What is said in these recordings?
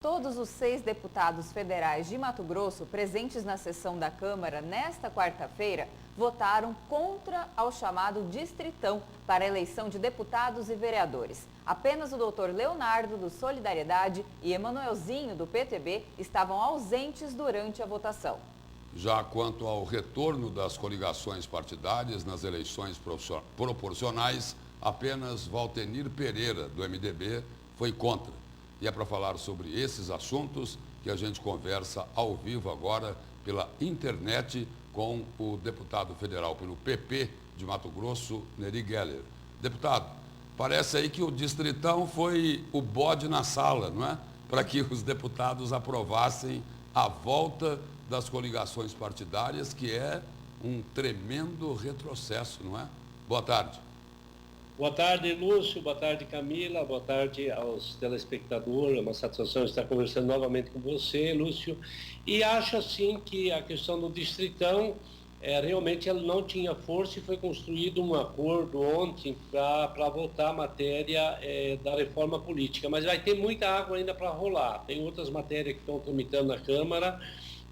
Todos os 6 deputados federais de Mato Grosso presentes na sessão da Câmara nesta quarta-feira votaram contra ao chamado Distritão para a eleição de deputados e vereadores. Apenas o doutor Leonardo, do Solidariedade, e Emanuelzinho, do PTB, estavam ausentes durante a votação. Já quanto ao retorno das coligações partidárias nas eleições proporcionais, apenas Valtenir Pereira, do MDB, foi contra. E é para falar sobre esses assuntos que a gente conversa ao vivo agora pela internet com o deputado federal pelo PP de Mato Grosso, Neri Geller. Deputado, parece aí que o Distritão foi o bode na sala, não é? Para que os deputados aprovassem a volta das coligações partidárias, que é um tremendo retrocesso, não é? Boa tarde. Boa tarde, Lúcio. Boa tarde, Camila. Boa tarde aos telespectadores. É uma satisfação estar conversando novamente com você, Lúcio. E acho, assim, que a questão do Distritão, realmente ela não tinha força e foi construído um acordo ontem para votar a matéria da reforma política. Mas vai ter muita água ainda para rolar. Tem outras matérias que estão tramitando na Câmara.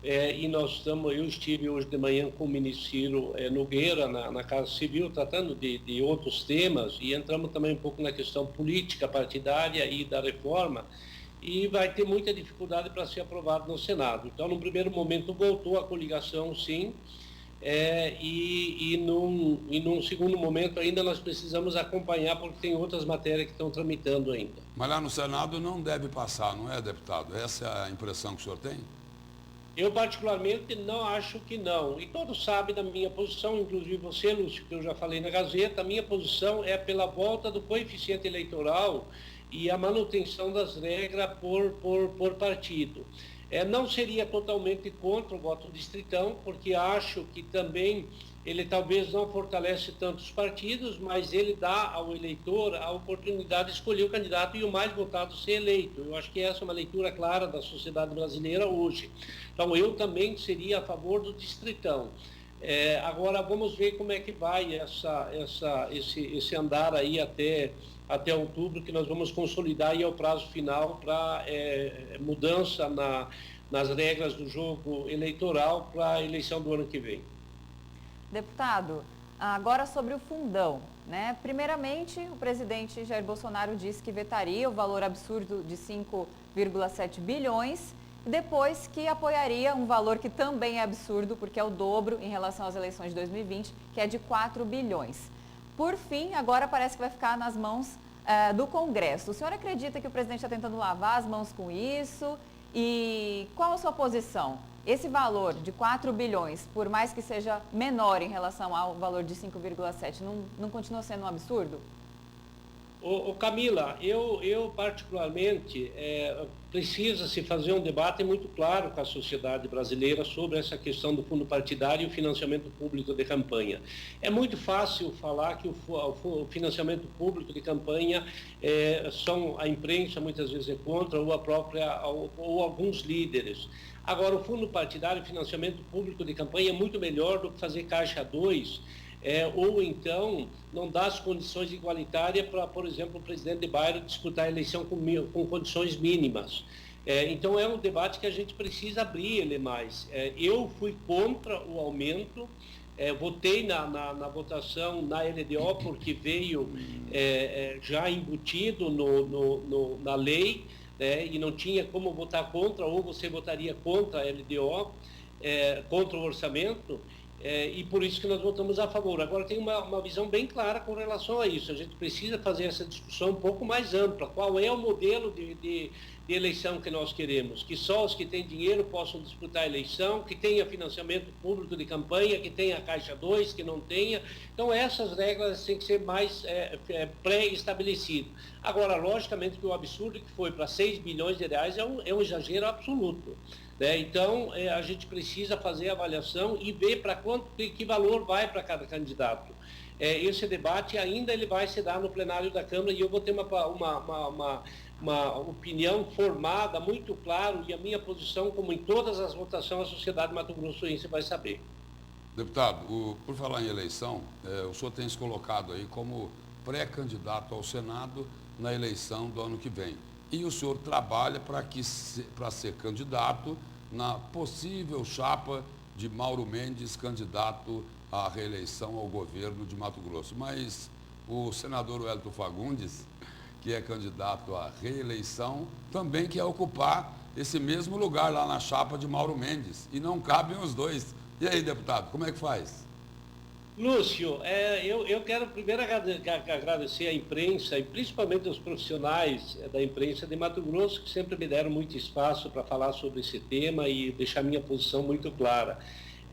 E eu estive hoje de manhã com o ministro Ciro Nogueira na Casa Civil, tratando de outros temas, e entramos também um pouco na questão política, partidária e da reforma, e vai ter muita dificuldade para ser aprovado no Senado. Então, no primeiro momento, voltou a coligação, sim, e num segundo momento ainda nós precisamos acompanhar, porque tem outras matérias que estão tramitando ainda. Mas lá no Senado não deve passar, não é, deputado? Essa é a impressão que o senhor tem? Eu, particularmente, não acho que não. E todos sabem da minha posição, inclusive você, Lúcio, que eu já falei na Gazeta. A minha posição é pela volta do coeficiente eleitoral e a manutenção das regras por partido. Não seria totalmente contra o voto distritão, porque acho que também ele talvez não fortalece tanto os partidos, mas ele dá ao eleitor a oportunidade de escolher o candidato e o mais votado ser eleito. Eu acho que essa é uma leitura clara da sociedade brasileira hoje. Então, eu também seria a favor do distritão. Agora, vamos ver como é que vai esse andar aí até outubro, que nós vamos consolidar aí o prazo final para mudança nas regras do jogo eleitoral para a eleição do ano que vem. Deputado, agora sobre o fundão, né? Primeiramente, o presidente Jair Bolsonaro disse que vetaria o valor absurdo de 5,7 bilhões, depois que apoiaria um valor que também é absurdo, porque é o dobro em relação às eleições de 2020, que é de 4 bilhões. Por fim, agora parece que vai ficar nas mãos do Congresso. O senhor acredita que o presidente está tentando lavar as mãos com isso? E qual a sua posição? Esse valor de 4 bilhões, por mais que seja menor em relação ao valor de 5,7, não continua sendo um absurdo? Camila, eu particularmente, precisa-se fazer um debate muito claro com a sociedade brasileira sobre essa questão do fundo partidário e o financiamento público de campanha. É muito fácil falar que o financiamento público de campanha, a imprensa muitas vezes é contra, ou alguns líderes. Agora, o fundo partidário, o financiamento público de campanha é muito melhor do que fazer caixa 2, ou então não dar as condições igualitárias para, por exemplo, o presidente de bairro disputar a eleição com condições mínimas. Então é um debate que a gente precisa abrir ele mais. Eu fui contra o aumento, votei na votação na LDO porque veio já embutido na lei, e não tinha como votar contra, ou você votaria contra a LDO, contra o orçamento. E por isso que nós votamos a favor. Agora tem uma visão bem clara com relação a isso. A gente precisa fazer essa discussão um pouco mais ampla. Qual é o modelo de eleição que nós queremos? Que só os que têm dinheiro possam disputar a eleição, que tenha financiamento público de campanha, que tenha Caixa 2, que não tenha. Então essas regras têm que ser mais pré-estabelecidas. Agora, logicamente que o absurdo que foi para 6 bilhões de reais é um exagero absoluto. Então, a gente precisa fazer a avaliação e ver para que valor vai para cada candidato. Esse debate ainda ele vai se dar no plenário da Câmara e eu vou ter uma opinião formada, muito claro, e a minha posição, como em todas as votações, a sociedade mato-grossoense vai saber. Deputado, por falar em eleição, o senhor tem se colocado aí como pré-candidato ao Senado na eleição do ano que vem. e o senhor trabalha para ser candidato na possível chapa de Mauro Mendes, candidato à reeleição ao governo de Mato Grosso. Mas o senador Wellington Fagundes, que é candidato à reeleição, também quer ocupar esse mesmo lugar lá na chapa de Mauro Mendes. E não cabem os dois. E aí, deputado, como é que faz? Lúcio, eu quero primeiro agradecer à imprensa e principalmente aos profissionais da imprensa de Mato Grosso, que sempre me deram muito espaço para falar sobre esse tema e deixar minha posição muito clara.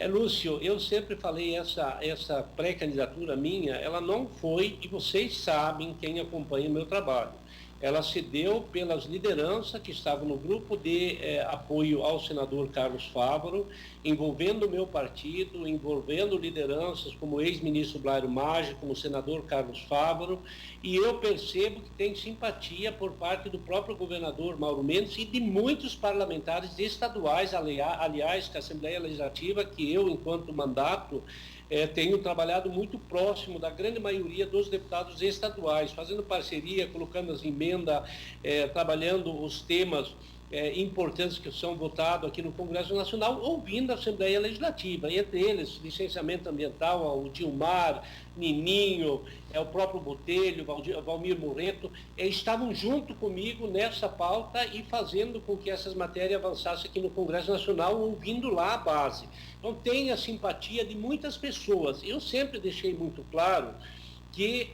Lúcio, eu sempre falei, essa pré-candidatura minha, ela não foi, e vocês sabem, quem acompanha o meu trabalho, ela se deu pelas lideranças que estavam no grupo de apoio ao senador Carlos Fávaro, envolvendo o meu partido, envolvendo lideranças como o ex-ministro Blairo Maggi, como o senador Carlos Fávaro, e eu percebo que tem simpatia por parte do próprio governador Mauro Mendes e de muitos parlamentares estaduais, aliás, que a Assembleia Legislativa, que eu, enquanto mandato, tenho trabalhado muito próximo da grande maioria dos deputados estaduais, fazendo parceria, colocando as emendas, trabalhando os temas importantes que são votados aqui no Congresso Nacional, ouvindo a Assembleia Legislativa, entre eles licenciamento ambiental, o Dilmar, Nininho, o próprio Botelho, Valmir Moreto, estavam junto comigo nessa pauta e fazendo com que essas matérias avançassem aqui no Congresso Nacional, ouvindo lá a base. Então tem a simpatia de muitas pessoas. Eu sempre deixei muito claro que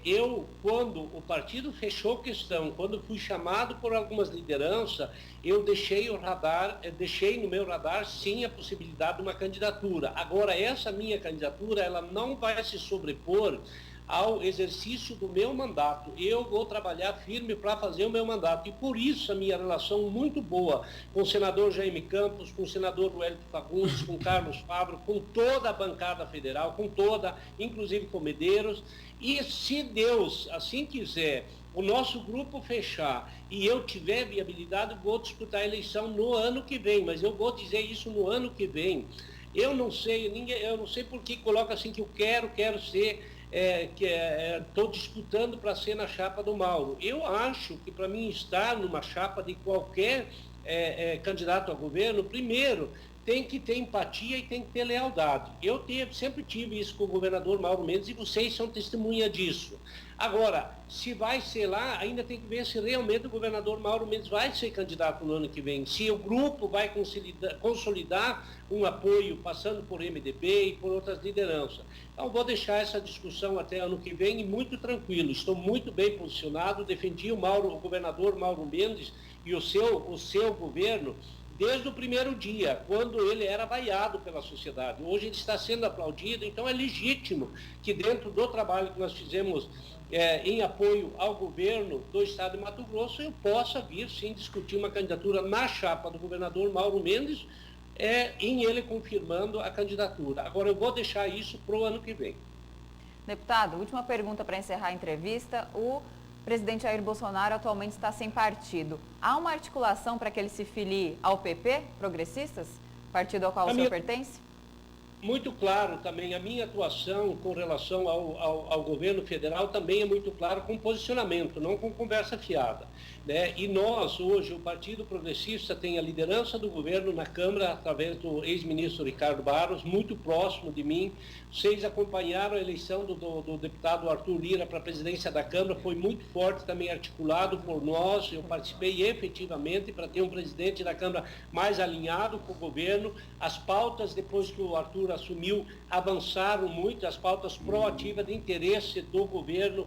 quando o partido fechou questão, quando fui chamado por algumas lideranças, eu deixei no meu radar, sim, a possibilidade de uma candidatura. Agora, essa minha candidatura, ela não vai se sobrepor ao exercício do meu mandato. Eu vou trabalhar firme para fazer o meu mandato. E por isso a minha relação muito boa com o senador Jaime Campos, com o senador Wellington Fagundes, com Carlos Fávaro, com toda a bancada federal, inclusive com Medeiros. E se Deus assim quiser, o nosso grupo fechar e eu tiver viabilidade, vou disputar a eleição no ano que vem. Mas eu vou dizer isso no ano que vem. Eu não sei por que coloca assim que eu quero ser... estou disputando para ser na chapa do Mauro. Eu acho que para mim estar numa chapa de qualquer candidato a governo, primeiro tem que ter empatia e tem que ter lealdade. Eu sempre tive isso com o governador Mauro Mendes e vocês são testemunha disso. Agora, se vai ser lá, ainda tem que ver se realmente o governador Mauro Mendes vai ser candidato no ano que vem, se o grupo vai consolidar um apoio passando por MDB e por outras lideranças. Então, vou deixar essa discussão até ano que vem e muito tranquilo. Estou muito bem posicionado, defendi o governador Mauro Mendes e o seu governo desde o primeiro dia, quando ele era vaiado pela sociedade. Hoje ele está sendo aplaudido, então é legítimo que dentro do trabalho que nós fizemos em apoio ao governo do estado de Mato Grosso, eu possa vir sim discutir uma candidatura na chapa do governador Mauro Mendes, em ele confirmando a candidatura. Agora eu vou deixar isso para o ano que vem. Deputado, última pergunta para encerrar a entrevista. O presidente Jair Bolsonaro atualmente está sem partido. Há uma articulação para que ele se filie ao PP, Progressistas, partido ao qual o senhor pertence? Muito claro também, a minha atuação com relação ao governo federal também é muito claro com posicionamento, não com conversa fiada. Né? E nós, hoje, o Partido Progressista tem a liderança do governo na Câmara, através do ex-ministro Ricardo Barros, muito próximo de mim. Vocês acompanharam a eleição do deputado Arthur Lira para a presidência da Câmara, foi muito forte, também articulado por nós. Eu participei efetivamente para ter um presidente da Câmara mais alinhado com o governo. As pautas, depois que o Arthur assumiu, avançaram muito, as pautas proativas de interesse do governo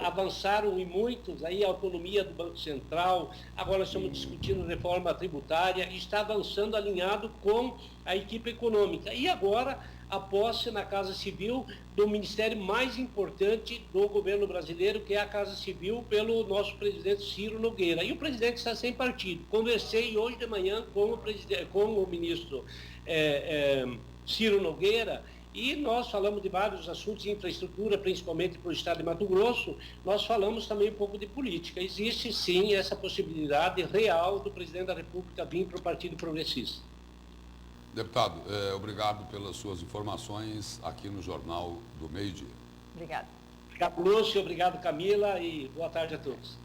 avançaram e muitos, aí a autonomia do Banco Central, agora estamos discutindo reforma tributária, e está avançando alinhado com a equipe econômica. E agora a posse na Casa Civil do ministério mais importante do governo brasileiro, que é a Casa Civil, pelo nosso presidente Ciro Nogueira. E o presidente está sem partido. Conversei hoje de manhã com o ministro Ciro Nogueira, e nós falamos de vários assuntos de infraestrutura, principalmente para o estado de Mato Grosso. Nós falamos também um pouco de política. Existe sim essa possibilidade real do presidente da República vir para o Partido Progressista. Deputado, obrigado pelas suas informações aqui no Jornal do Meio-Dia. Obrigada. Obrigado, Lúcio. Obrigado, Camila. E boa tarde a todos.